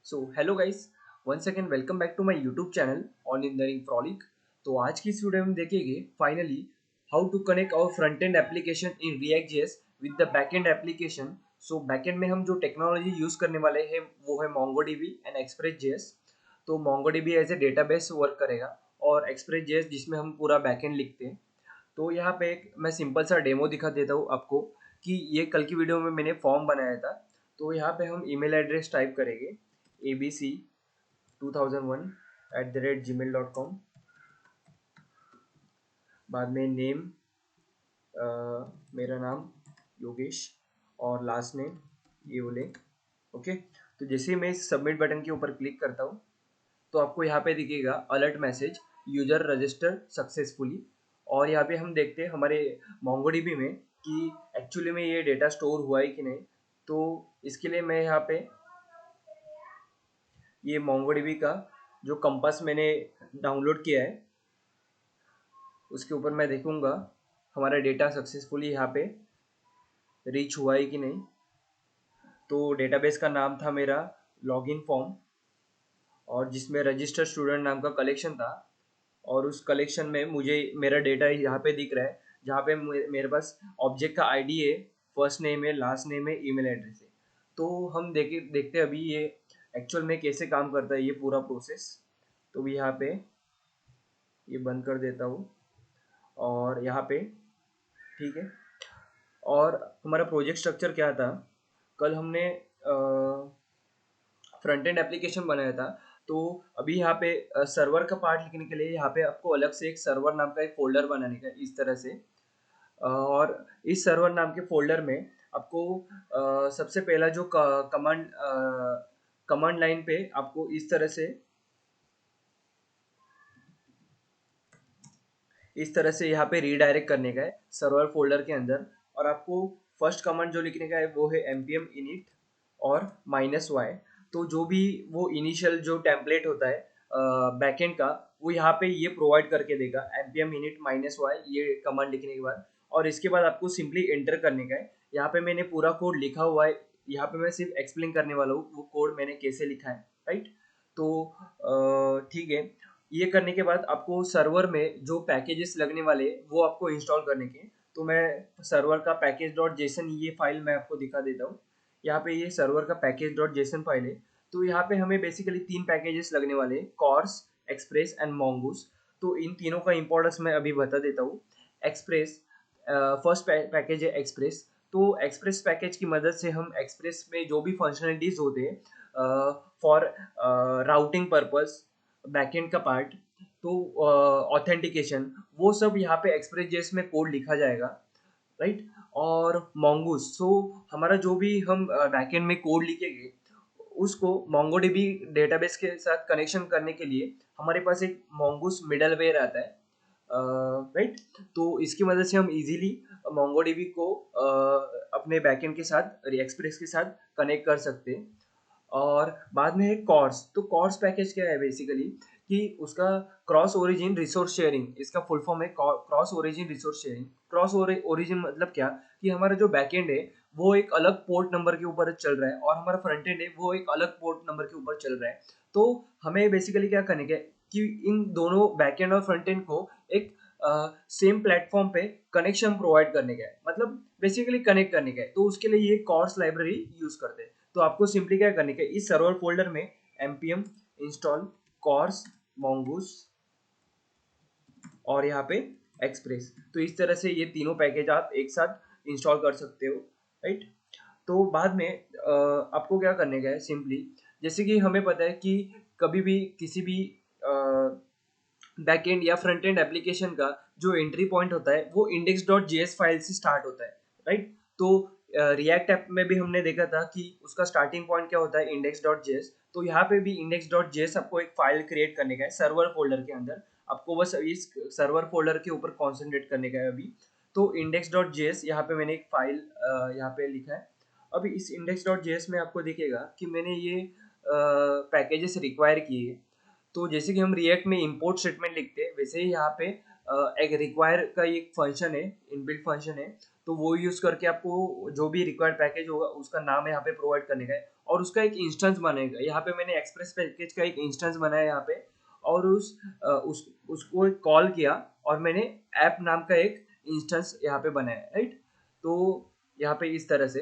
So hello guys, once again welcome back to my YouTube channel on engineering frolic. तो आज की इस video में हम देखेंगे finally how to connect our front end application in React JS with the back end application. So back end में हम जो टेक्नोलॉजी यूज करने वाले हैं वो है MongoDB एंड एक्सप्रेस जेएस। तो MongoDB as a database work करेगा और एक्सप्रेस जेएस जिसमें हम पूरा बैक एंड लिखते हैं। तो यहाँ पे एक मैं सिंपल सा डेमो दिखा देता हूँ आपको कि ये कल की वीडियो में मैंने फॉर्म बनाया था। तो यहाँ पे हम ईमेल एड्रेस टाइप करेंगे abc2001@gmail.com। बाद में नेम, मेरा नाम योगेश और लास्ट नेम ये बोले। ओके, तो जैसे ही मैं इस सबमिट बटन के ऊपर क्लिक करता हूँ तो आपको यहाँ पे दिखेगा alert message user register successfully. और यहाँ पे हम देखते हैं हमारे MongoDB में कि एक्चुअली में ये डेटा स्टोर हुआ है कि नहीं। तो इसके लिए मैं यहाँ पे ये MongoDB का जो कंपास मैंने डाउनलोड किया है उसके ऊपर मैं देखूंगा हमारा डेटा सक्सेसफुली यहाँ पे रीच हुआ है कि नहीं। तो डेटाबेस का नाम था मेरा लॉगिन फॉर्म और जिसमें रजिस्टर्ड स्टूडेंट नाम का कलेक्शन था। और उस कलेक्शन में मुझे मेरा डेटा यहाँ पे दिख रहा है जहाँ पे मेरे पास ऑब्जेक्ट का आईडी है, फर्स्ट नेम है, लास्ट नेम है, ईमेल एड्रेस है। तो हम देखते हैं अभी ये एक्चुअल में कैसे काम करता है ये पूरा प्रोसेस। तो भी यहाँ पे ये बंद कर देता हूँ और यहाँ पे ठीक है। और हमारा प्रोजेक्ट स्ट्रक्चर क्या था, कल हमने फ्रंट एंड एप्लीकेशन बनाया था। तो अभी यहाँ पे सर्वर का पार्ट लिखने के लिए यहाँ पे आपको अलग से एक सर्वर नाम का एक फोल्डर बनाने का है इस तरह से। और इस सर्वर नाम के फोल्डर में आपको सबसे पहला जो कमांड कमांड लाइन पे आपको इस तरह से यहाँ पे रीडायरेक्ट करने का है सर्वर फोल्डर के अंदर। और आपको फर्स्ट कमांड जो लिखने का है वो है npm init और -y। तो जो भी वो इनिशियल जो टेम्पलेट होता है बैकएंड का वो यहाँ पे ये प्रोवाइड करके देगा npm init -y ये कमांड लिखने के बाद। और इसके बाद आपको सिंपली एंटर करने का है। यहाँ पे मैंने पूरा कोड लिखा हुआ है, यहाँ पे मैं सिर्फ एक्सप्लेन करने वाला हूँ वो कोड मैंने कैसे लिखा है, राइट। तो ठीक है, ये करने के बाद आपको सर्वर में जो पैकेजेस लगने वाले वो आपको इंस्टॉल करने के। तो मैं सर्वर का पैकेज डॉट जेसन ये फाइल मैं आपको दिखा देता हूँ। यहाँ पे ये सर्वर का पैकेज डॉट जेसन फाइल है। तो यहाँ पे हमें बेसिकली 3 पैकेजेस लगने वाले हैं, कॉर्स, एक्सप्रेस एंड मोंगूस। तो इन तीनों का इंपॉर्टेंस मैं अभी बता देता हूँ। एक्सप्रेस फर्स्ट पैकेज है एक्सप्रेस। तो एक्सप्रेस पैकेज की मदद से हम एक्सप्रेस में जो भी फंक्शनलिटीज होते हैं फॉर राउटिंग पर्पस, बैकएंड का पार्ट, तो ऑथेंटिकेशन, वो सब यहाँ पे एक्सप्रेस जेएस में कोड लिखा जाएगा, राइट। और मोंगूस, सो हमारा जो भी हम बैकएंड में कोड लिखेंगे उसको MongoDB डेटाबेस के साथ कनेक्शन करने के लिए हमारे पास एक मोंगूस मिडलवेयर आता है, राइट। तो इसकी मदद से हम इजीली MongoDB को अपने बैकएंड के साथ एक्सप्रेस के साथ कनेक्ट कर सकते हैं। और बाद में है कॉर्स। तो कॉर्स पैकेज क्या है बेसिकली कि उसका क्रॉस ओरिजिन रिसोर्स शेयरिंग, इसका फुल फॉर्म है cross origin resource sharing. Cross origin मतलब क्या कि हमारा जो बैकएंड है वो एक अलग पोर्ट नंबर के ऊपर चल रहा है और हमारा फ्रंट एंड है वो एक अलग पोर्ट नंबर के ऊपर चल रहा है। तो हमें बेसिकली क्या करने का है कि इन दोनों बैकएंड और फ्रंट एंड को एक सेम प्लेटफॉर्म पे कनेक्शन प्रोवाइड करने का है, मतलब बेसिकली कनेक्ट करने का है। तो उसके लिए ये कॉर्स लाइब्रेरी यूज करते हैं। तो आपको सिंपली क्या करने का है, इस सर्वर फोल्डर में npm install cors mongoose और यहाँ पे एक्सप्रेस। तो इस तरह से ये तीनों पैकेज आप एक साथ इंस्टॉल कर सकते हो, राइट। तो बाद में आपको क्या करने का है, सिंपली जैसे कि हमें पता है कि कभी भी किसी भी बैक एंड या फ्रंट एंड एप्लीकेशन का जो एंट्री पॉइंट होता है वो index.js फाइल से स्टार्ट होता है, राइट। तो रिएक्ट ऐप में भी हमने देखा था कि उसका स्टार्टिंग पॉइंट क्या होता है, index.js। तो यहाँ पे भी index.js आपको एक फाइल क्रिएट करने का है सर्वर फोल्डर के अंदर। आपको बस इस सर्वर फोल्डर के ऊपर कॉन्सेंट्रेट करने का है अभी। तो index.js यहाँ पे मैंने एक फाइल यहाँ पे लिखा है। अभी इस index.js में आपको दिखेगा कि मैंने ये पैकेजेस रिक्वायर किए। तो जैसे कि हम रिएक्ट में इंपोर्ट स्टेटमेंट लिखते हैं वैसे ही यहाँ पे एक रिक्वायर का एक फंक्शन है, इनबिल्ट फंक्शन है। तो वो यूज़ करके आपको जो भी रिक्वायर्ड पैकेज होगा उसका नाम यहाँ पे प्रोवाइड करने का है और उसका एक इंस्टेंस बनेगा। यहाँ पे मैंने एक्सप्रेस पैकेज का एक इंस्टेंस बनाया यहाँ पे और उसको कॉल किया और मैंने ऐप नाम का एक इंस्टेंस यहाँ पे बनाया, राइट। तो यहाँ पे इस तरह से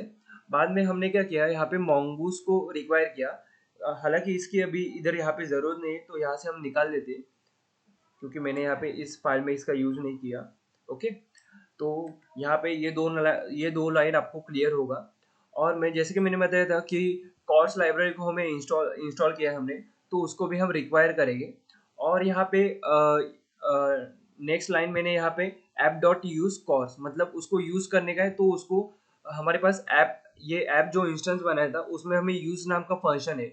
बाद में हमने क्या किया, यहाँ पे mongoose को रिक्वायर किया। हालांकि इसकी अभी इधर यहाँ पे ज़रूरत नहीं है तो यहाँ से हम निकाल देते क्योंकि मैंने यहाँ पे इस फाइल में इसका यूज़ नहीं किया। ओके, तो यहाँ पे ये दो लाइन आपको क्लियर होगा। और मैं जैसे कि मैंने बताया था कि कॉर्स लाइब्रेरी को हमें इंस्टॉल किया हमने, तो उसको भी हम रिक्वायर करेंगे। और यहाँ पे नेक्स्ट लाइन मैंने यहाँ पे ऐप डॉट यूज कॉर्स, मतलब उसको यूज़ करने का है, तो उसको हमारे पास ये ऐप जो इंस्टेंस बनाया था उसमें हमें यूज़ नाम का फंक्शन है।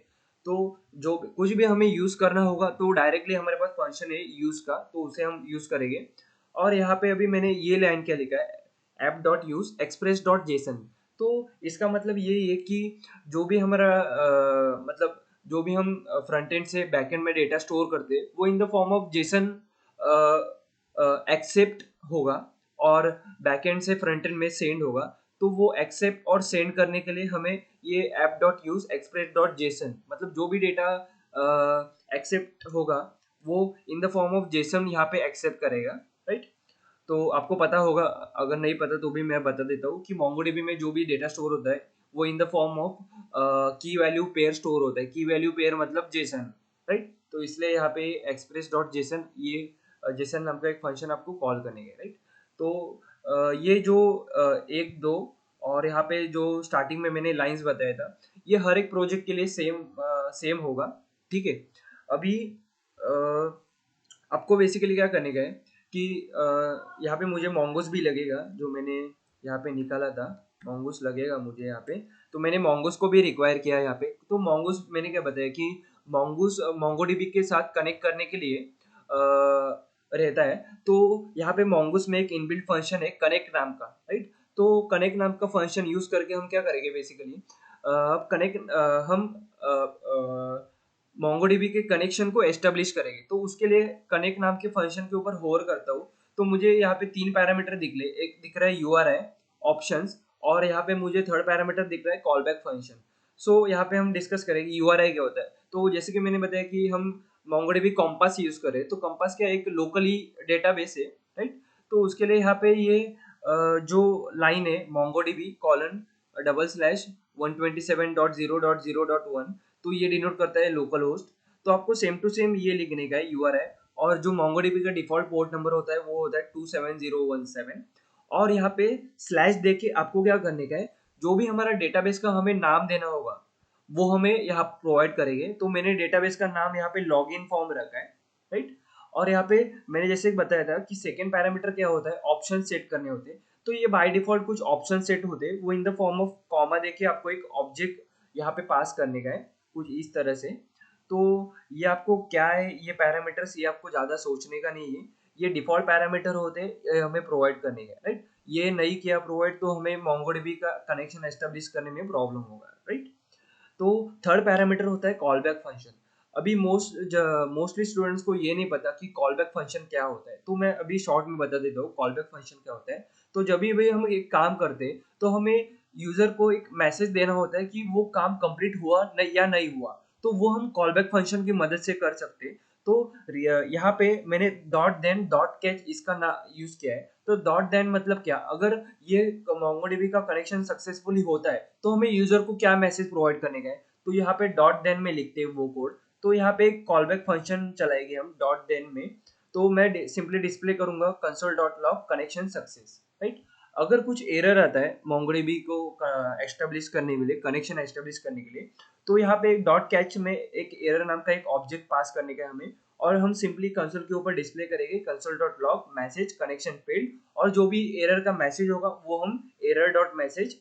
तो जो कुछ भी हमें यूज़ करना होगा तो डायरेक्टली हमारे पास फंक्शन है यूज़ का, तो उसे हम यूज़ करेंगे। और यहाँ पे अभी मैंने ये लाइन क्या लिखा है, app dot use express dot JSON. तो इसका मतलब यही है कि जो भी हमारा मतलब जो भी हम फ्रंट एंड से बैक एंड में डेटा स्टोर करते हैं वो in the form of JSON accept होगा और बैक एंड से फ्रंट एंड में सेंड होगा। तो वो एक्सेप्ट और सेंड करने के लिए हमें ये app dot use express dot JSON, मतलब जो भी डेटा एक्सेप्ट होगा वो in the form of Jason यहाँ पे एक्सेप्ट करेगा, राइट। तो आपको पता होगा, अगर नहीं पता तो भी मैं बता देता हूँ कि MongoDB में जो भी डेटा स्टोर होता है वो इन द फॉर्म ऑफ की वैल्यू पेयर स्टोर होता है। की वैल्यू पेयर मतलब जेसन, राइट। तो इसलिए यहाँ पे एक्सप्रेस डॉट जेसन, ये जेसन नाम का एक फंक्शन आपको कॉल करने का, राइट। तो ये जो एक दो और यहाँ पे जो स्टार्टिंग में मैंने लाइंस बताया था ये हर एक प्रोजेक्ट के लिए सेम होगा, ठीक है। अभी आपको बेसिकली क्या करने का है कि यहाँ पे मुझे मोंगोस भी लगेगा, जो मैंने यहाँ पे निकाला था मोंगोस लगेगा मुझे यहाँ पे। तो मैंने मोंगोस को भी रिक्वायर किया यहाँ पे। तो मोंगोस मैंने क्या बताया कि मोंगोस मोंगोडीबी के साथ कनेक्ट करने के लिए रहता है। तो यहाँ पे मोंगोस में एक इनबिल्ट फंक्शन है कनेक्ट नाम का, राइट। तो कनेक्ट नाम का फंक्शन यूज करके हम क्या करेंगे बेसिकली, कनेक्ट हम MongoDB के कनेक्शन को एस्टेब्लिश करेंगे। तो उसके लिए कनेक्ट नाम के फंक्शन के ऊपर होवर करता हूँ तो मुझे यहाँ पे 3 पैरामीटर एक दिख रहा है URI ऑप्शंस, और यहाँ पे मुझे थर्ड पैरामीटर दिख रहा है कॉल बैक फंक्शन। सो यहाँ पे हम डिस्कस करेंगे URI क्या होता है। तो जैसे कि मैंने बताया कि हम MongoDB कॉम्पास यूज करें, तो कॉम्पास क्या एक लोकली डेटाबेस है, राइट। तो उसके लिए यहाँ पे ये जो लाइन है MongoDB कॉलन डबल स्लैश 127.0.0.1, तो ये डिनोट करता है लोकल होस्ट। तो आपको सेम टू सेम ये लिखने का है URI, और जो MongoDB का डिफॉल्ट पोर्ट नंबर होता है वो होता है 27017। और यहाँ पे स्लैश दे के आपको क्या करने का है, जो भी हमारा डेटाबेस का हमें नाम देना होगा वो हमें यहाँ प्रोवाइड करेंगे। तो मैंने डेटाबेस का नाम यहाँ पे लॉगिन फॉर्म रखा है, राइट। और यहाँ पे मैंने जैसे बताया था कि सेकेंड पैरामीटर क्या होता है, ऑप्शन सेट करने होते हैं। तो ये बाय डिफॉल्ट कुछ ऑप्शन सेट होते हैं, वो in the form of comma देके आपको एक ऑब्जेक्ट यहाँ पे पास करने का है कुछ इस तरह से। तो ये आपको क्या है, ये पैरामीटर्स ये आपको ज़्यादा सोचने का नहीं है, ये डिफॉल्ट पैरामीटर होते हैं, ये हमें प्रोवाइड करने का, राइट। ये नहीं किया प्रोवाइड तो हमें MongoDB का कनेक्शन एस्टेब्लिश करने में प्रॉब्लम होगा, राइट। तो थर्ड पैरामीटर होता है कॉल बैक फंक्शन। अभी मोस्टली स्टूडेंट्स को ये नहीं पता कि कॉल बैक फंक्शन क्या होता है, तो मैं अभी शॉर्ट में बता देता हूँ कॉल बैक फंक्शन क्या होता है। तो जब भी हम एक काम करते हैं तो हमें यूजर को एक मैसेज देना होता है कि वो काम कंप्लीट हुआ नहीं या नहीं हुआ, तो वो हम कॉल बैक फंक्शन की मदद से कर सकते हैं। तो यहाँ पे मैंने डॉट देन डॉट कैच इसका ना यूज किया है। तो डॉट देन मतलब क्या, अगर ये MongoDB का कनेक्शन सक्सेसफुली होता है तो हमें यूजर को क्या मैसेज प्रोवाइड करने का है, तो यहाँ पे डॉट देन में लिखते हैं वो कोड। तो यहाँ पे एक कॉल बैक फंक्शन चलाएंगे हम डॉट देन में। तो मैं सिंपली डिस्प्ले करूंगा console dot log connection success, right. अगर कुछ एरर आता है MongoDB को एस्टेब्लिश करने के लिए, कनेक्शन एस्टेब्लिश करने के लिए, तो यहाँ पे एक डॉट कैच में एक एरर नाम का एक ऑब्जेक्ट पास करने का हमें, और हम सिंपली कंसोल के ऊपर डिस्प्ले करेंगे console dot log message connection failed, और जो भी एरर का मैसेज होगा वो हम एरर डॉट मैसेज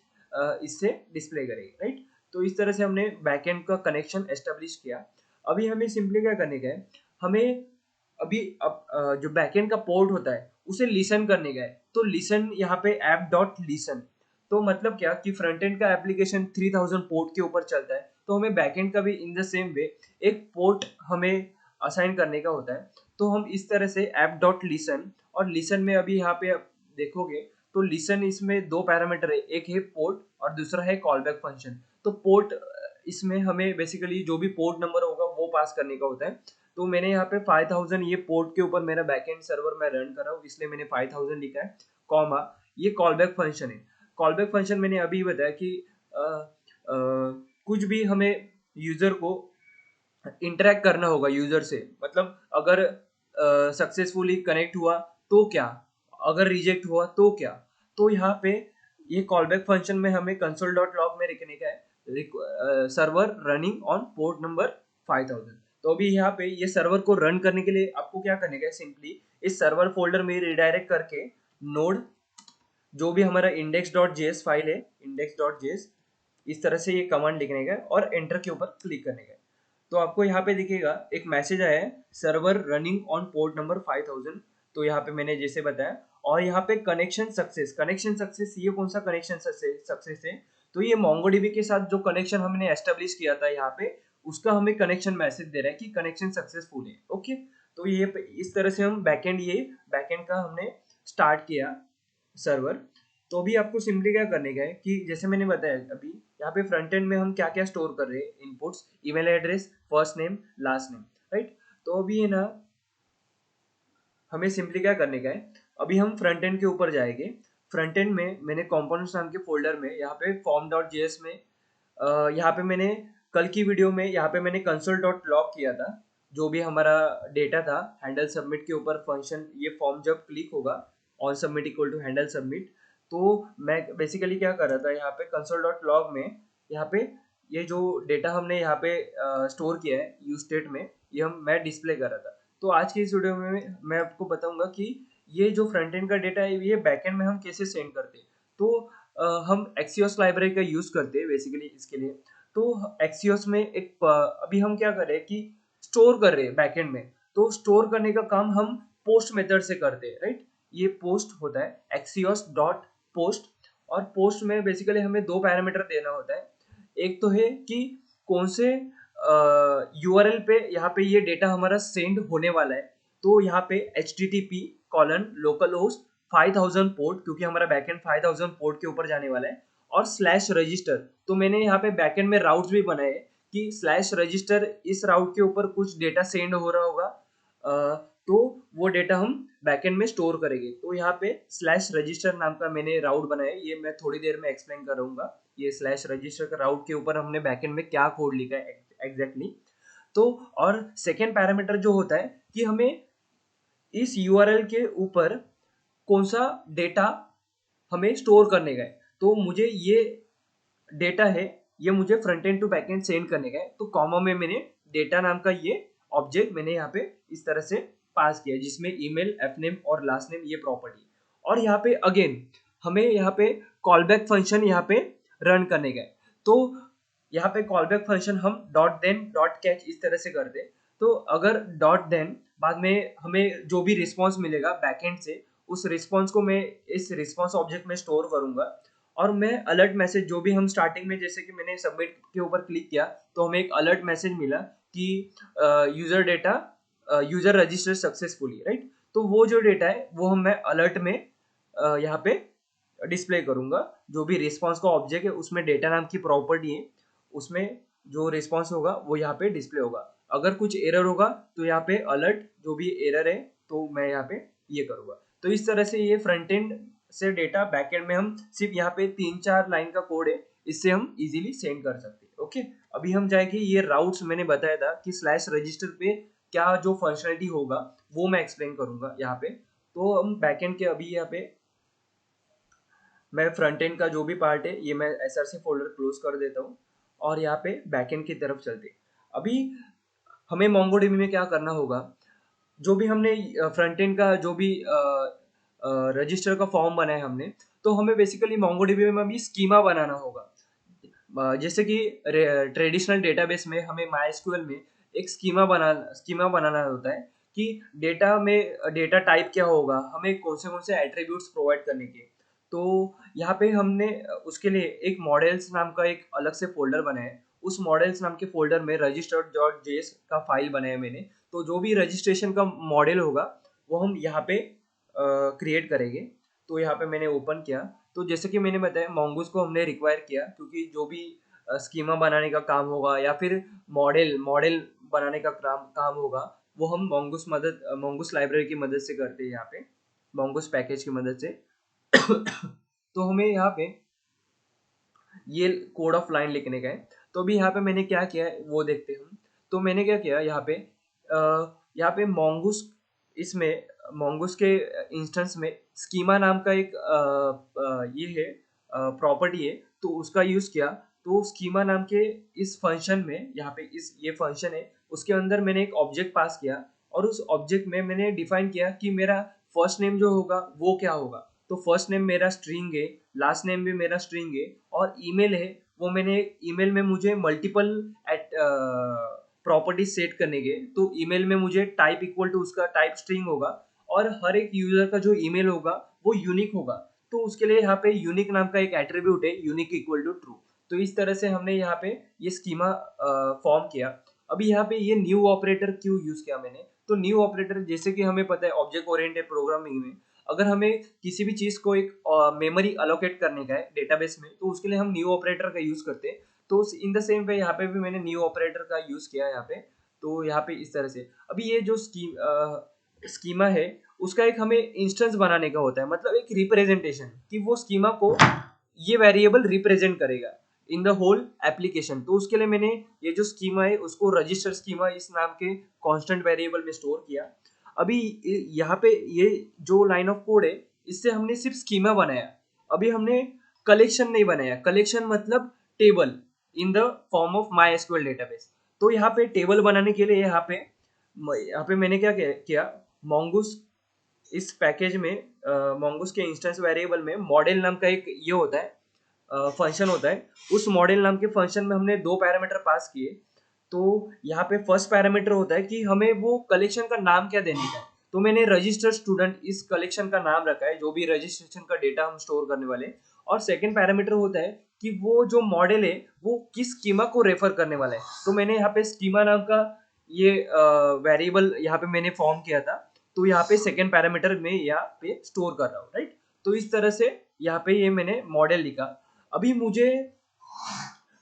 इससे डिस्प्ले करेंगे, राइट। तो इस तरह से हमने बैकएंड का कनेक्शन एस्टेब्लिश किया। अभी हमें सिंपली क्या करने का है, हमें अभी जो बैकएंड का पोर्ट होता है उसे लिसन करने का है। तो लिसन यहाँ पे ऐप डॉट लिसन, तो मतलब क्या कि फ्रंट एंड का एप्लीकेशन 3000 पोर्ट के ऊपर चलता है, तो हमें बैकएंड का भी इन द सेम वे एक पोर्ट हमें असाइन करने का होता है। तो हम इस तरह से ऐप डॉट लिसन, और लिसन में अभी यहाँ पे आप देखोगे तो लिसन इसमें दो पैरामीटर है, एक है पोर्ट और दूसरा है कॉलबैक फंक्शन। तो पोर्ट इसमें हमें बेसिकली जो भी पोर्ट नंबर होगा वो पास करने का होता है। तो मैंने यहाँ पे 5000 ये पोर्ट के ऊपर मेरा बैकएंड सर्वर मैं रन कर रहा हूँ, इसलिए मैंने 5000 लिखा है, कॉमा ये कॉलबैक फंक्शन है। कॉलबैक फंक्शन मैंने अभी बताया कि कुछ भी हमें यूजर को इंटरेक्ट करना होगा यूजर से, मतलब अगर सक्सेसफुली कनेक्ट हुआ तो क्या, अगर रिजेक्ट हुआ तो क्या। तो यहाँ पे ये कॉलबैक फंक्शन में हमें कंसोल डॉट लॉग में लिखने का है server running on port number 5000। तो अभी यहाँ पे ये सर्वर को रन करने के लिए आपको क्या करने का है, सिंपली इस सर्वर फोल्डर में रिडायरेक्ट करके नोड जो भी हमारा index.js फाइल है, index.js, इस तरह से ये कमांड लिखने का है और एंटर के ऊपर क्लिक करने का है। तो आपको यहाँ पे दिखेगा एक मैसेज आया है server running on port number 5000। तो यहाँ पे मैंने जैसे बताया, और यहाँ पे कनेक्शन सक्सेस, कनेक्शन सक्सेस ये कौन सा कनेक्शन सक्सेस है, तो ये MongoDB के साथ जो कनेक्शन हमने एस्टेब्लिश किया था यहाँ पे, उसका हमें कनेक्शन मैसेज दे रहा है कि कनेक्शन सक्सेसफुल है। ओके, तो ये इस तरह से हम बैकएंड का हमने स्टार्ट किया सर्वर। तो अभी आपको सिंपली क्या करने का है कि जैसे मैंने बताया अभी यहाँ पे फ्रंट एंड में हम क्या क्या स्टोर कर रहे हैं, inputs, email address, first name, last name, right. तो अभी है ना, हमें सिंपली क्या करने का है, अभी हम फ्रंट एंड के ऊपर जाएंगे। फ्रंट एंड में मैंने कंपोनेंट्स नाम के फोल्डर में यहाँ पे form.js में यहाँ पे मैंने कल की वीडियो में यहाँ पे मैंने कंसोल डॉट लॉग किया था, जो भी हमारा डेटा था हैंडल सबमिट के ऊपर फंक्शन, ये फॉर्म जब क्लिक होगा on submit equal to handle submit, तो मैं बेसिकली क्या कर रहा था यहाँ पे कंसोल डॉट लॉग में, यहाँ पे ये जो डेटा हमने यहाँ पे स्टोर किया है यूज स्टेट में, ये मैं डिस्प्ले कर रहा था। तो आज की इस वीडियो में मैं आपको बताऊंगा कि ये जो फ्रंट एंड का डेटा है ये बैक एंड में हम कैसे सेंड करते हैं। तो हम एक्सियोस लाइब्रेरी का यूज करते हैं बेसिकली इसके लिए। तो एक्सियोस में एक अभी हम क्या कर रहे हैं कि स्टोर कर रहे हैं बैकएंड में, तो स्टोर करने का काम हम पोस्ट मेथड से करते हैं, राइट। ये पोस्ट होता है एक्सियोस डॉट पोस्ट, और पोस्ट में बेसिकली हमें दो पैरामीटर देना होता है। एक तो है कि कौन से यूआरएल पे यहाँ पे ये डेटा हमारा सेंड होने वाला है, तो यहाँ पे http:// 5000 पोर्ट, क्योंकि हमारा बैकएंड 5000 पोर्ट के ऊपर जाने वाला है, और /रजिस्टर। तो मैंने यहाँ पे बैकएंड में राउट्स भी बनाए कि /रजिस्टर इस राउट के ऊपर कुछ डेटा सेंड हो रहा होगा, तो वो डेटा हम बैकएंड में स्टोर करेंगे। तो यहाँ पे /रजिस्टर नाम का मैंने राउट बनाया, ये मैं थोड़ी देर में एक्सप्लेन करूंगा। ये /रजिस्टर का राउट के ऊपर हमने बैकएंड में क्या कोड लिखा है एग्जैक्टली। तो और सेकेंड पैरामीटर जो होता है कि हमें इस यूआरएल के ऊपर कौन सा डेटा हमें स्टोर करने का है, तो मुझे ये डेटा है ये मुझे front end to back end send करने का है। तो कॉमा में मैंने डेटा नाम का ये ऑब्जेक्ट मैंने यहाँ पे इस तरह से पास किया, जिसमें ईमेल, एफनेम और लास्ट नेम ये प्रॉपर्टी। और यहाँ पे अगेन हमें यहाँ पे कॉलबैक फंक्शन यहाँ पे रन करने का है। तो यहाँ पे कॉलबैक फंक्शन हम डॉट देन डॉट कैच इस तरह से कर दे। तो अगर डॉट देन बाद में हमें जो भी रिस्पॉन्स मिलेगा बैकएंड से, उस रिस्पॉन्स को मैं इस रिस्पॉन्स ऑब्जेक्ट में स्टोर करूंगा। और मैं अलर्ट मैसेज जो भी हम स्टार्टिंग में जैसे कि मैंने सबमिट के ऊपर क्लिक किया तो हमें एक अलर्ट मैसेज मिला कि user data user register successfully, right. तो वो जो डेटा है वो हम मैं अलर्ट में यहाँ पे डिस्प्ले करूंगा। जो भी रिस्पॉन्स का ऑब्जेक्ट है उसमें डेटा नाम की प्रॉपर्टी है, उसमें जो रिस्पॉन्स होगा वो यहाँ पे डिस्प्ले होगा। अगर कुछ एरर होगा तो यहाँ पे अलर्ट जो भी एरर है तो मैं यहाँ पे ये करूँगा। तो इस तरह से ये फ्रंट एंड से डेटा बैकएंड में हम सिर्फ यहाँ पे 3-4 लाइन का कोड है, इससे हम इजीली सेंड कर सकते हैं। ओके, अभी हम जाएंगे ये राउट्स मैंने बताया था कि /रजिस्टर पे क्या जो फंक्शनलिटी होगा वो मैं एक्सप्लेन करूंगा यहाँ पे। तो हम बैकएंड के अभी यहाँ पे मैं फ्रंट एंड का जो भी पार्ट है ये मैं src फोल्डर क्लोज कर देता हूँ और यहाँ पे बैकएंड की तरफ चलते। अभी हमें MongoDB में क्या करना होगा, जो भी हमने फ्रंट एंड का जो भी रजिस्टर का फॉर्म बनाया हमने, तो हमें बेसिकली MongoDB में भी स्कीमा बनाना होगा। जैसे कि ट्रेडिशनल डेटाबेस में हमें MySQL में एक स्कीमा बनाना होता है कि डेटा में डेटा टाइप क्या होगा, हमें कौन से एट्रीब्यूट्स प्रोवाइड करने के। तो यहाँ पे हमने उसके लिए एक मॉडल्स नाम का एक अलग से फोल्डर बनाया है। उस मॉडल्स नाम के फोल्डर में register.js का फाइल बनाया मैंने। तो जो भी रजिस्ट्रेशन का मॉडल होगा वो हम यहाँ पे क्रिएट करेंगे। तो यहाँ पे मैंने ओपन किया। तो जैसे कि मैंने बताया mongoose को हमने रिक्वायर किया क्योंकि जो भी स्कीमा बनाने का काम होगा या फिर मॉडल मॉडल बनाने का काम काम होगा वो हम mongoose लाइब्रेरी की मदद से करते हैं यहाँ पे, mongoose पैकेज की मदद से। तो हमें यहाँ पे ये कोड ऑफ लाइन लिखने का है। तो अभी यहाँ पे मैंने क्या किया है वो देखते हैं हम। तो मैंने क्या किया यहाँ पे यहाँ पे mongoose, इसमें mongoose के इंस्टेंस में स्कीमा नाम का एक ये है प्रॉपर्टी है, तो उसका यूज किया। तो स्कीमा नाम के इस फंक्शन में यहाँ पे इस ये फंक्शन है, उसके अंदर मैंने एक ऑब्जेक्ट पास किया और उस ऑब्जेक्ट में मैंने डिफाइन किया कि मेरा फर्स्ट नेम जो होगा वो क्या होगा। तो फर्स्ट नेम मेरा स्ट्रिंग है, लास्ट नेम भी मेरा स्ट्रिंग है, और ईमेल है वो मैंने ईमेल में मुझे मल्टीपल एट प्रॉपर्टीज सेट करने के। तो ईमेल में मुझे टाइप इक्वल टू उसका टाइप स्ट्रिंग होगा और हर एक यूजर का जो ईमेल होगा वो यूनिक होगा। तो उसके लिए यहाँ पे यूनिक नाम का एक एट्रीब्यूट है, यूनिक इक्वल टू ट्रू। तो इस तरह से हमने यहाँ पे ये स्कीमा फॉर्म किया। अभी यहाँ पे ये न्यू ऑपरेटर क्यों यूज किया मैंने, तो न्यू ऑपरेटर जैसे कि हमें पता है ऑब्जेक्ट ओरिएंटेड प्रोग्रामिंग में अगर हमें किसी भी चीज को एक मेमोरी अलोकेट करने का है डेटाबेस में, तो उसके लिए हम न्यू ऑपरेटर का यूज करते हैं। तो इन द सेम वे यहाँ पे भी मैंने न्यू ऑपरेटर का यूज किया है यहाँ पे। तो यहाँ पे इस तरह से अभी ये जो स्कीमा है उसका एक हमें इंस्टेंस बनाने का होता है, मतलब एक रिप्रेजेंटेशन कि वो स्कीमा को ये वेरिएबल रिप्रेजेंट करेगा इन द होल एप्लीकेशन। तो उसके लिए मैंने ये जो स्कीमा है उसको रजिस्टर स्कीमा इस नाम के कांस्टेंट वेरिएबल में स्टोर किया। अभी यहाँ पे ये जो लाइन ऑफ कोड है इससे हमने सिर्फ स्कीमा बनाया, अभी हमने कलेक्शन नहीं बनाया। कलेक्शन मतलब table in the form of my SQL database. तो यहाँ पे टेबल बनाने के लिए यहाँ पे मैंने क्या किया, mongoose इस पैकेज में mongoose के इंस्टेंस वेरिएबल में मॉडल नाम का एक ये होता है फंक्शन होता है। उस मॉडल नाम के फंक्शन में हमने दो पैरामीटर पास किए। तो यहाँ पे फर्स्ट पैरामीटर होता है कि हमें वो कलेक्शन का नाम क्या देने का है। तो मैंने रजिस्टर स्टूडेंट इस कलेक्शन का नाम रखा है, जो भी रजिस्ट्रेशन का डेटा हम स्टोर करने वाले हैं। और सेकंड पैरामीटर होता है कि वो जो मॉडल है वो किस स्कीमा को रेफर करने वाला है। तो मैंने यहाँ पे स्कीमा नाम का ये वेरिएबल यहाँ पे मैंने फॉर्म किया था। तो यहाँ पे सेकंड पैरामीटर में यहाँ पे स्टोर कर रहा हूँ, राइट। तो इस तरह से यहाँ पे ये मैंने मॉडल लिखा। अभी मुझे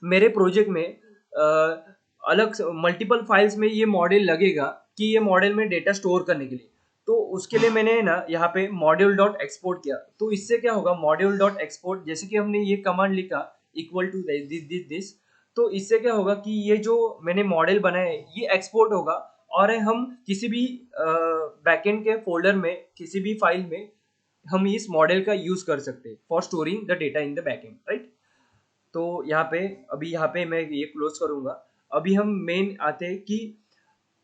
मेरे प्रोजेक्ट में अलग मल्टीपल फाइल्स में ये मॉडल लगेगा कि ये मॉडल में डेटा स्टोर करने के लिए। तो उसके लिए मैंने ना यहाँ पे मॉड्यूल डॉट एक्सपोर्ट किया। तो इससे क्या होगा, मॉड्यूल डॉट एक्सपोर्ट जैसे कि हमने ये कमांड लिखा इक्वल टू दिस, तो इससे क्या होगा कि ये जो मैंने मॉडल बनाया है ये एक्सपोर्ट होगा और हम किसी भी बैकएंड के फोल्डर में किसी भी फाइल में हम इस मॉडल का यूज कर सकते हैं for storing the data in the backend, right. तो यहाँ पे मैं ये क्लोज करूंगा। अभी हम मेन आते हैं कि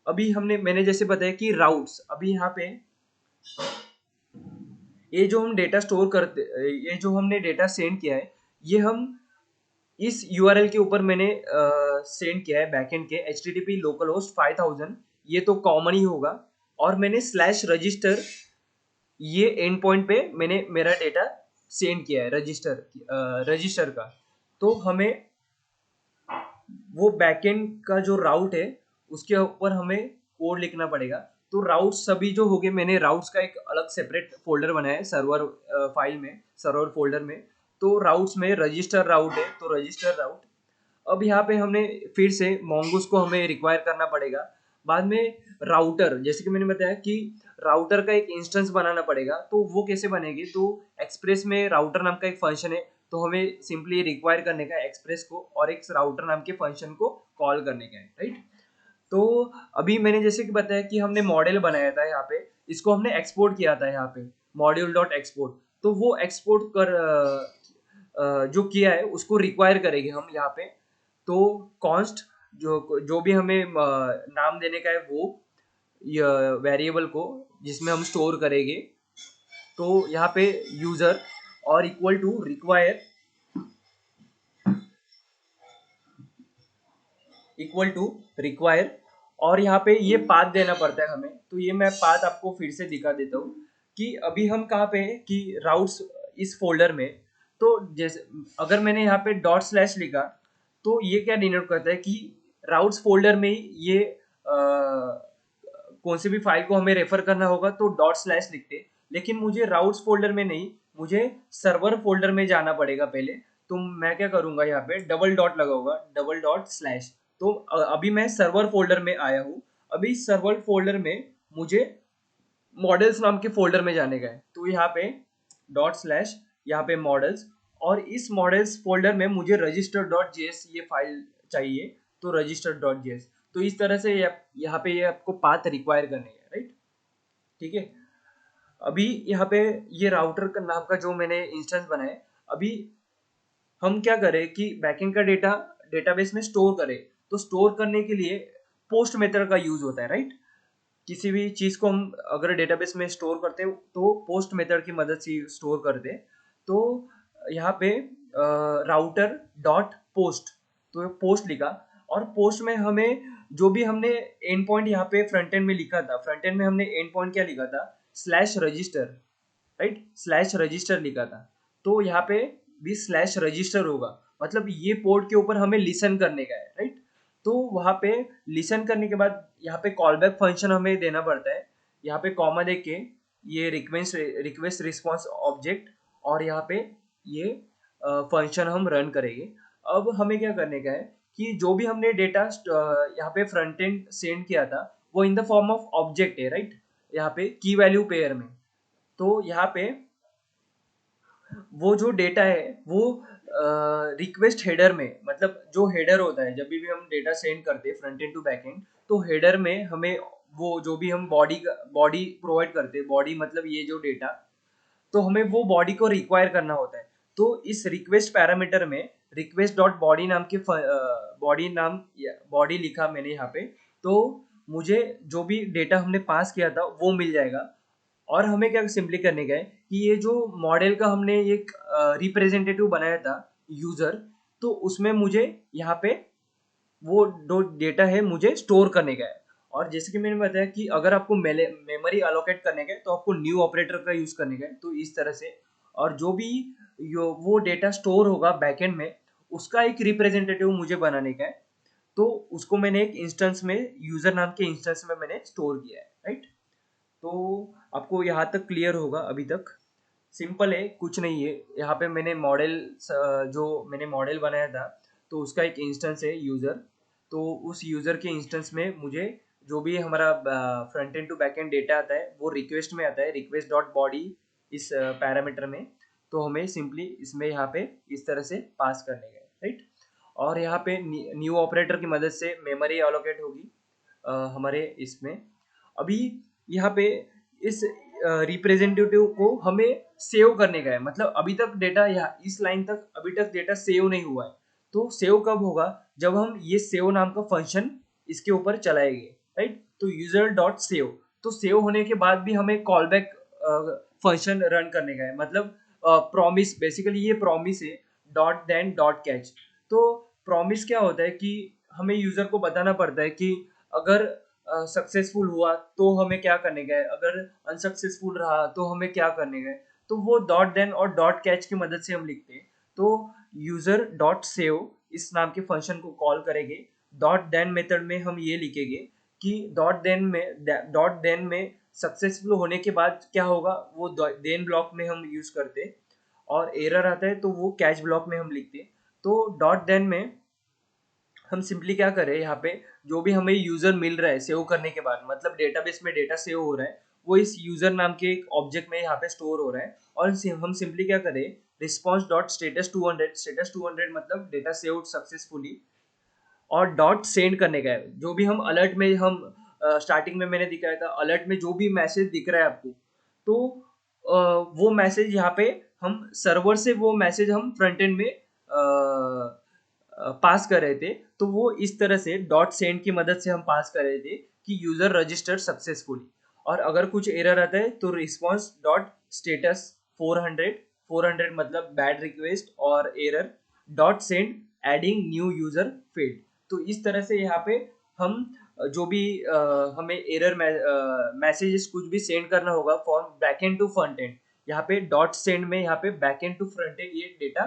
अभी मैंने जैसे बताया कि राउट्स, अभी यहाँ पे ये जो हम डेटा स्टोर करते, ये जो हमने डेटा सेंड किया है ये हम इस यूआरएल के ऊपर मैंने सेंड किया है बैकएंड के http localhost 5000, ये तो कॉमन ही होगा। और मैंने स्लैश रजिस्टर ये एंड पॉइंट पे मैंने मेरा डेटा सेंड किया है रजिस्टर का। तो हमें वो बैकएंड का जो राउट है उसके ऊपर हमें कोड लिखना पड़ेगा। तो राउट्स सभी जो हो गए, मैंने राउट्स का एक अलग सेपरेट फोल्डर बनाया है सर्वर फाइल में, सर्वर फोल्डर में। तो राउट्स में रजिस्टर राउट है, तो रजिस्टर राउट। अब यहाँ पे हमने फिर से mongoose को हमें रिक्वायर करना पड़ेगा। बाद में राउटर, जैसे कि मैंने बताया कि राउटर का एक इंस्टेंस बनाना पड़ेगा। तो वो कैसे बनेगी, तो एक्सप्रेस में राउटर नाम का एक फंक्शन है, तो हमें सिंपली रिक्वायर करने का एक्सप्रेस को और एक राउटर नाम के फंक्शन को कॉल करने का है, राइट। तो अभी मैंने जैसे कि बताया कि हमने मॉडल बनाया था यहाँ पे, इसको हमने एक्सपोर्ट किया था यहाँ पे मॉड्यूल डॉट एक्सपोर्ट। तो वो एक्सपोर्ट कर जो किया है उसको रिक्वायर करेंगे हम यहाँ पे। तो कॉन्स्ट जो भी हमें नाम देने का है वो वेरिएबल को जिसमें हम स्टोर करेंगे, तो यहाँ पे यूजर और इक्वल टू रिक्वायर और यहाँ पे ये पाथ देना पड़ता है हमें। तो ये मैं पाथ आपको फिर से दिखा देता हूँ कि अभी हम कहाँ पे हैं कि राउट्स इस फोल्डर में। तो जैसे अगर मैंने यहाँ पे डॉट स्लैश लिखा तो ये क्या डिनोट करता है कि राउट्स फोल्डर में ही ये कौन सी भी फाइल को हमें रेफर करना होगा तो डॉट स्लैश लिखते। लेकिन मुझे राउट्स फोल्डर में नहीं, मुझे सर्वर फोल्डर में जाना पड़ेगा पहले। तो मैं क्या करूँगा, यहाँ पे डबल डॉट लगाऊंगा, डबल डॉट स्लैश। तो अभी मैं सर्वर फोल्डर में आया हूँ। अभी सर्वर फोल्डर में मुझे मॉडल्स नाम के फोल्डर में जाने का है। तो यहाँ पे डॉट स्लैश, यहाँ पे मॉडल्स, और इस मॉडल्स फोल्डर में मुझे रजिस्टर डॉट जेएस ये फाइल चाहिए। तो रजिस्टर डॉट जेएस, तो इस तरह से यहाँ पे ये आपको पाथ रिक्वायर करने हैं, राइट। ठीक है। अभी यहाँ पे ये राउटर का नाम का जो मैंने इंस्टेंस बनाया, अभी हम क्या करें कि बैकएंड का डेटा डेटाबेस में स्टोर करें। तो स्टोर करने के लिए पोस्ट मेथड का यूज होता है, राइट। किसी भी चीज को हम अगर डेटाबेस में स्टोर करते हैं तो पोस्ट मेथड की मदद से स्टोर करते हैं। तो यहाँ पे राउटर डॉट पोस्ट, तो पोस्ट लिखा, और पोस्ट में हमें जो भी हमने एंड पॉइंट यहाँ पे फ्रंट एंड में लिखा था, फ्रंट एंड में हमने एंड पॉइंट क्या लिखा था, slash register, right, slash register लिखा था। तो यहाँ पे भी स्लैश रजिस्टर होगा, मतलब ये पोर्ट के ऊपर हमें लिसन करने का है, राइट। तो वहाँ पे लिसन करने के बाद यहाँ पे कॉल बैक फंक्शन हमें देना पड़ता है। यहाँ पे कॉमा दे के ये रिक्वेस्ट रिस्पॉन्स ऑब्जेक्ट, और यहाँ पे ये फंक्शन हम रन करेंगे। अब हमें क्या करने का है कि जो भी हमने डेटा यहाँ पे फ्रंट एंड सेंड किया था वो in the form of object है, राइट। यहाँ पे की वैल्यू पेयर में। तो यहाँ पे वो जो डेटा है वो रिक्वेस्ट हेडर में, मतलब जो हेडर होता है जब भी हम डेटा सेंड करते हैं front end to back end, तो हेडर में हमें वो जो भी हम बॉडी प्रोवाइड करते हैं, बॉडी मतलब ये जो डेटा, तो हमें वो बॉडी को रिक्वायर करना होता है। तो इस रिक्वेस्ट पैरामीटर में रिक्वेस्ट डॉट बॉडी नाम के बॉडी लिखा मैंने यहाँ पे। तो मुझे जो भी डेटा हमने पास किया था वो मिल जाएगा। और हमें क्या सिंपली करने का है कि ये जो मॉडल का हमने एक रिप्रेजेंटेटिव बनाया था, यूजर, तो उसमें मुझे यहाँ पे वो जो डेटा है मुझे स्टोर करने का है। और जैसे कि मैंने बताया कि अगर आपको मेमोरी अलोकेट करने का है तो आपको न्यू ऑपरेटर का यूज करने का है, तो इस तरह से। और जो भी वो डेटा स्टोर होगा बैकएंड में, उसका एक रिप्रेजेंटेटिव मुझे बनाने का है। तो उसको मैंने एक इंस्टेंस में, यूजर नाम के इंस्टेंस में मैंने स्टोर किया है, राइट। तो आपको यहाँ तक क्लियर होगा अभी तक। सिंपल है, कुछ नहीं है। यहाँ पे मैंने मॉडल, जो मैंने मॉडल बनाया था, तो उसका एक इंस्टेंस है यूज़र। तो उस यूज़र के इंस्टेंस में मुझे जो भी हमारा front end to back end data आता है वो रिक्वेस्ट में आता है, रिक्वेस्ट डॉट बॉडी इस पैरामीटर में। तो हमें सिंपली इसमें यहाँ पे इस तरह से पास करने गए, राइट। और यहाँ पे न्यू ऑपरेटर की मदद से मेमोरी एलोकेट होगी हमारे इसमें। अभी यहाँ पे इस रिप्रेजेंटेटिव को हमें सेव करने का है, मतलब अभी तक डेटा, यहाँ इस लाइन तक अभी तक डेटा सेव नहीं हुआ है। तो सेव कब होगा, जब हम ये सेव नाम का फंक्शन इसके ऊपर चलाएंगे, राइट। तो यूजर डॉट सेव, तो सेव होने के बाद भी हमें कॉल बैक फंक्शन रन करने का है, मतलब प्रॉमिस, बेसिकली ये प्रॉमिस है, डॉट देन डॉट कैच। तो प्रॉमिस क्या होता है कि हमें यूजर को बताना पड़ता है कि अगर सक्सेसफुल हुआ तो हमें क्या करने का है, अगर अनसक्सेसफुल रहा तो हमें क्या करने का है। तो वो डॉट देन और डॉट कैच की मदद से हम लिखते हैं। तो यूजर डॉट सेव इस नाम के फंक्शन को कॉल करेंगे। डॉट देन मेथड में हम ये लिखेंगे कि डॉट देन में सक्सेसफुल होने के बाद क्या होगा, वो देन ब्लॉक में हम यूज करते हैं। और एरर आता है तो वो कैच ब्लॉक में हम लिखते हैं। तो डॉट देन में हम सिंपली क्या करें, यहाँ पे जो भी हमें यूजर मिल रहा है सेव करने के बाद, मतलब डेटाबेस में डेटा सेव हो रहा है, वो इस यूजर नाम के एक ऑब्जेक्ट में यहाँ पे स्टोर हो रहा है। और हम सिंपली क्या करें, रिस्पॉन्स डॉट स्टेटस 200, स्टेटस 200 मतलब डेटा सेव्ड सक्सेसफुली, और डॉट सेंड करने का है। जो भी हम अलर्ट में हम स्टार्टिंग में मैंने दिखाया था, अलर्ट में जो भी मैसेज दिख रहा है आपको, तो वो मैसेज यहाँ पे हम सर्वर से वो मैसेज हम फ्रंट एंड में पास कर रहे थे। तो वो इस तरह से डॉट सेंड की मदद से हम पास कर रहे थे कि यूजर रजिस्टर्ड सक्सेसफुली। और अगर कुछ एरर आता है तो रिस्पॉन्स डॉट स्टेटस 400, 400 मतलब बैड रिक्वेस्ट और error, dot send adding new user field. तो इस तरह से यहाँ पे हम जो भी हमें एरर मैसेजेस कुछ भी सेंड करना होगा for backend to front end, यहाँ पे डॉट सेंड में यहाँ पे बैकएंड टू फ्रंट एंड ये डेटा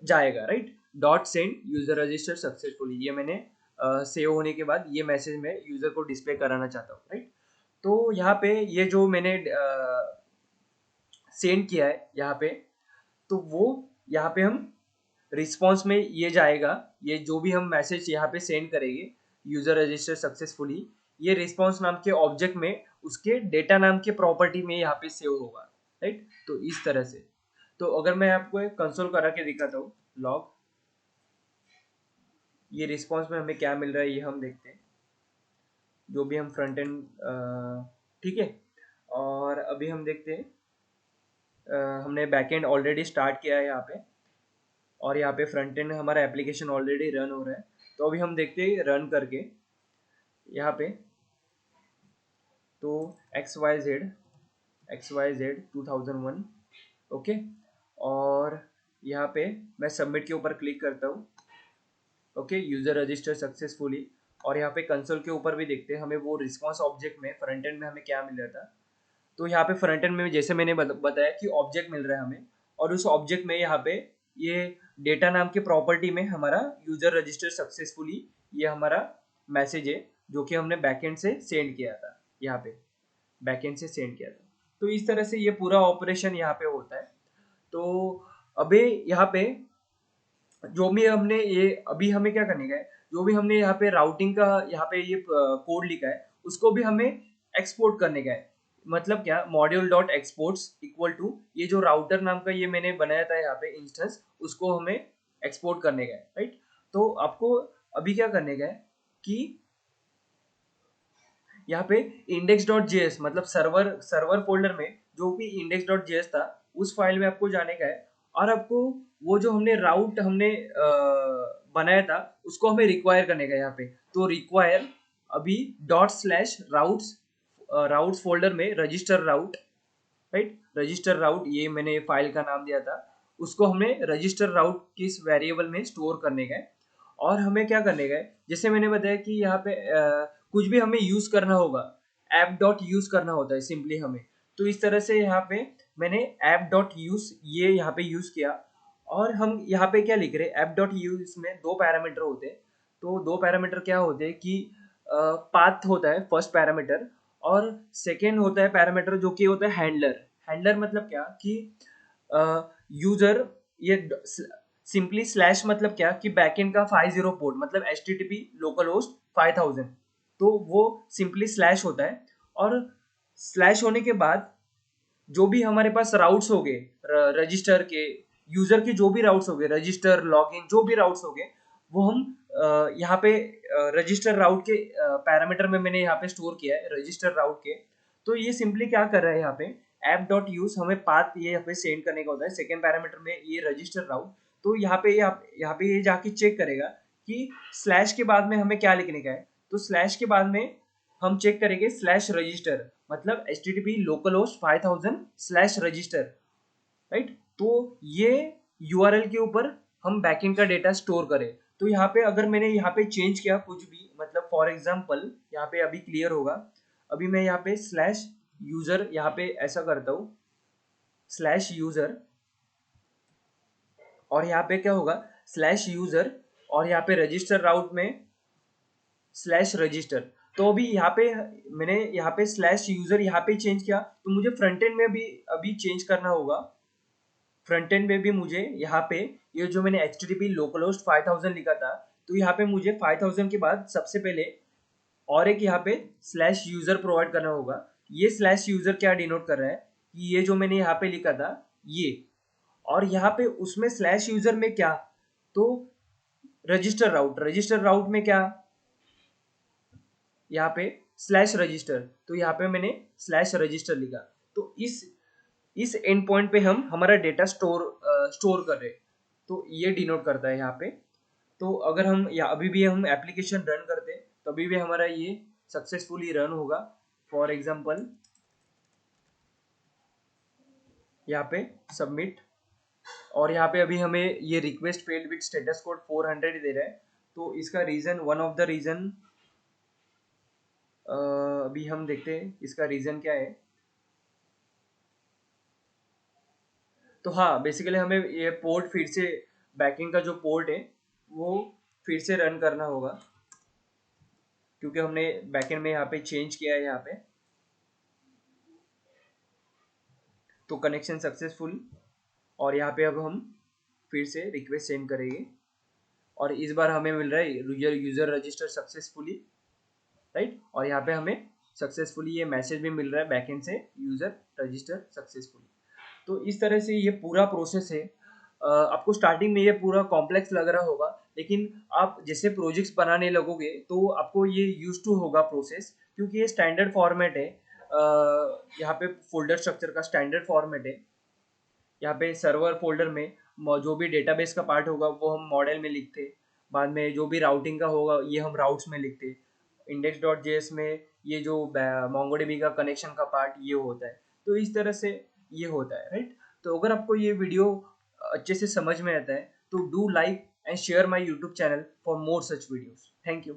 जाएगा, right. Dot send user register successfully, ये मैंने सेव होने के बाद ये मैसेज मैं यूजर को डिस्प्ले कराना चाहता हूँ, राइट। तो यहाँ पे ये जो मैंने सेंड किया है यहाँ पे, तो वो यहाँ पे हम रिस्पॉन्स में ये जाएगा, ये जो भी हम मैसेज यहाँ पे सेंड करेंगे यूजर रजिस्टर सक्सेसफुली, ये रिस्पॉन्स नाम के ऑब्जेक्ट में उसके डेटा नाम के प्रॉपर्टी में यहाँ पे सेव होगा, राइट। तो इस तरह से, तो अगर मैं आपको एक कंसोल करा के दिखाता हूँ, लॉग, ये रिस्पॉन्स में हमें क्या मिल रहा है ये हम देखते हैं, जो भी हम फ्रंट एंड, ठीक है। और अभी हम देखते हैं, हमने बैकएंड ऑलरेडी स्टार्ट किया है यहाँ पे, और यहाँ पे फ्रंट एंड हमारा एप्लीकेशन ऑलरेडी रन हो रहा है। तो अभी हम देखते हैं रन करके यहाँ पे, तो XYZ 2001, ओके। और यहाँ पे मैं सबमिट के ऊपर क्लिक करता हूँ, ओके, यूजर रजिस्टर सक्सेसफुली। और यहाँ पे कंसोल के ऊपर भी देखते हैं हमें वो रिस्पॉन्स ऑब्जेक्ट में फ्रंट एंड में हमें क्या मिल रहा था। तो यहाँ पे फ्रंट एंड में जैसे मैंने बताया कि ऑब्जेक्ट मिल रहा है हमें, और उस ऑब्जेक्ट में यहाँ पे ये डेटा नाम के प्रॉपर्टी में हमारा यूजर रजिस्टर सक्सेसफुली, ये हमारा मैसेज है जो कि हमने बैकएंड से सेंड किया था, यहाँ पे बैकएंड से सेंड किया था। तो इस तरह से ये पूरा ऑपरेशन यहाँ पे होता है। तो अभी यहाँ पे जो भी हमने ये अभी हमें क्या करने का है, जो भी हमने यहाँ पे राउटिंग का यहाँ पे ये कोड लिखा है उसको भी हमें एक्सपोर्ट करने का है। मतलब क्या, module dot exports equal to ये जो राउटर नाम का ये मैंने बनाया था यहाँ पे इंस्टेंस, उसको हमें एक्सपोर्ट करने का है, राइट। तो आपको अभी क्या करने का है कि यहाँ पे index.js मतलब सर्वर फोल्डर में जो भी index.js था उस फाइल में आपको जाने का है, और आपको वो जो हमने राउट हमने बनाया था उसको हमें रिक्वायर करने का है यहाँ पे। तो रिक्वायर अभी ./routes फोल्डर में रजिस्टर राउट, राइट, रजिस्टर राउट, ये मैंने फाइल का नाम दिया था, उसको हमें रजिस्टर राउट किस वेरिएबल में स्टोर करने का है। और हमें क्या करने का है, जैसे मैंने बताया कि यहाँ पे कुछ भी हमें यूज करना होगा, ऐप डॉट यूज करना होता है सिंपली हमें। तो इस तरह से यहाँ पे मैंने ऐप डॉट यूज ये यहाँ पे यूज किया। और हम यहाँ पे क्या लिख रहे हैं, ऐप डॉट यूज में दो पैरामीटर होते हैं। तो दो पैरामीटर क्या होते हैं कि पाथ होता है फर्स्ट पैरामीटर, और सेकेंड होता है पैरामीटर जो कि होता है हैंडलर। हैंडलर मतलब क्या कि यूजर ये सिंपली स्लैश मतलब क्या कि बैकएंड का 50 पोर्ट मतलब HTTP लोकल होस्ट 5000, तो वो सिंपली स्लैश होता है। और स्लैश होने के बाद जो भी हमारे पास राउट्स हो गए रजिस्टर के, यूजर के जो भी राउट्स हो गए, रजिस्टर लॉगिन जो भी राउट्स हो गए, वो हम यहाँ पे रजिस्टर राउट के पैरामीटर में मैंने यहाँ पे स्टोर किया है रजिस्टर राउट के। तो ये सिंपली क्या कर रहा है यहाँ पे, ऐप डॉट यूज हमें पाथ ये यहाँ पे सेंड करने का होता है सेकेंड पैरामीटर में ये रजिस्टर राउट। तो यहाँ पे ये जाके चेक करेगा कि स्लैश के बाद में हमें क्या लिखने का है। तो स्लैश के बाद में हम चेक करेंगे स्लैश रजिस्टर मतलब HTTP localhost 5000 slash register, right. तो ये URL के ऊपर हम बैकएंड का डेटा स्टोर करें। तो यहाँ पे अगर मैंने यहाँ पे चेंज किया कुछ भी, मतलब फॉर एग्जांपल यहाँ पे अभी क्लियर होगा, अभी मैं यहाँ पे स्लैश यूजर यहाँ पे ऐसा करता हूँ स्लैश यूजर, और यहाँ पे क्या होगा स्लैश यूजर, और यहाँ पे रजिस्टर राउट में स्लैश रजिस्टर। तो अभी यहाँ पे मैंने यहाँ पे स्लैश यूजर यहाँ पे चेंज किया, तो मुझे फ्रंट एंड में भी अभी चेंज करना होगा। फ्रंट एंड में भी मुझे यहाँ पे ये जो मैंने HTTP localhost 5000 लिखा था, तो यहाँ पे मुझे 5000 के बाद सबसे पहले और एक यहाँ पे स्लैश यूजर प्रोवाइड करना होगा। ये स्लैश यूजर क्या डिनोट कर रहा है कि ये जो मैंने यहाँ पे लिखा था ये, और यहाँ पे उसमें स्लैश यूजर में क्या, तो रजिस्टर राउट में क्या, यहाँ पे स्लैश रजिस्टर, तो यहाँ पे मैंने स्लैश रजिस्टर लिखा। तो इस एंड पॉइंट पे हम हमारा डेटा स्टोर कर रहे, तो ये डिनोट करता है यहाँ पे। तो अगर हम या अभी भी हम एप्लीकेशन रन करते तभी भी हमारा ये सक्सेसफुली रन होगा। फॉर एग्जांपल यहाँ पे सबमिट, और यहाँ पे अभी हमें ये request failed with status code 400 दे रहा है। तो इसका reason, one of the reason अभी हम देखते हैं इसका रीजन क्या है। तो हाँ, बेसिकली हमें ये पोर्ट फिर से बैकिंग का जो पोर्ट है वो फिर से रन करना होगा, क्योंकि हमने बैकएंड में यहाँ पे चेंज किया है यहाँ पे। तो कनेक्शन सक्सेसफुल, और यहाँ पे अब हम फिर से रिक्वेस्ट सेंड करेंगे और इस बार हमें मिल रहा है यूजर रजिस्टर सक्सेसफुली, राइट। और यहाँ पे हमें सक्सेसफुली ये मैसेज भी मिल रहा है बैकएंड से, यूजर रजिस्टर सक्सेसफुली। तो इस तरह से ये पूरा प्रोसेस है। आपको स्टार्टिंग में ये पूरा कॉम्प्लेक्स लग रहा होगा, लेकिन आप जैसे प्रोजेक्ट्स बनाने लगोगे तो आपको ये यूज टू होगा प्रोसेस, क्योंकि ये स्टैंडर्ड फॉर्मेट है। यहाँ पे फोल्डर स्ट्रक्चर का स्टैंडर्ड फॉर्मेट है। यहाँ पे सर्वर फोल्डर में जो भी डेटाबेस का पार्ट होगा वो हम मॉडल में लिखते, बाद में जो भी राउटिंग का होगा ये हम राउट्स में लिखते, इंडेक्स डॉट जेएस में ये जो मोंगोडीबी का कनेक्शन का पार्ट ये होता है। तो इस तरह से ये होता है, राइट। तो अगर आपको ये वीडियो अच्छे से समझ में आता है तो do like and share my YouTube channel for more such videos. Thank you.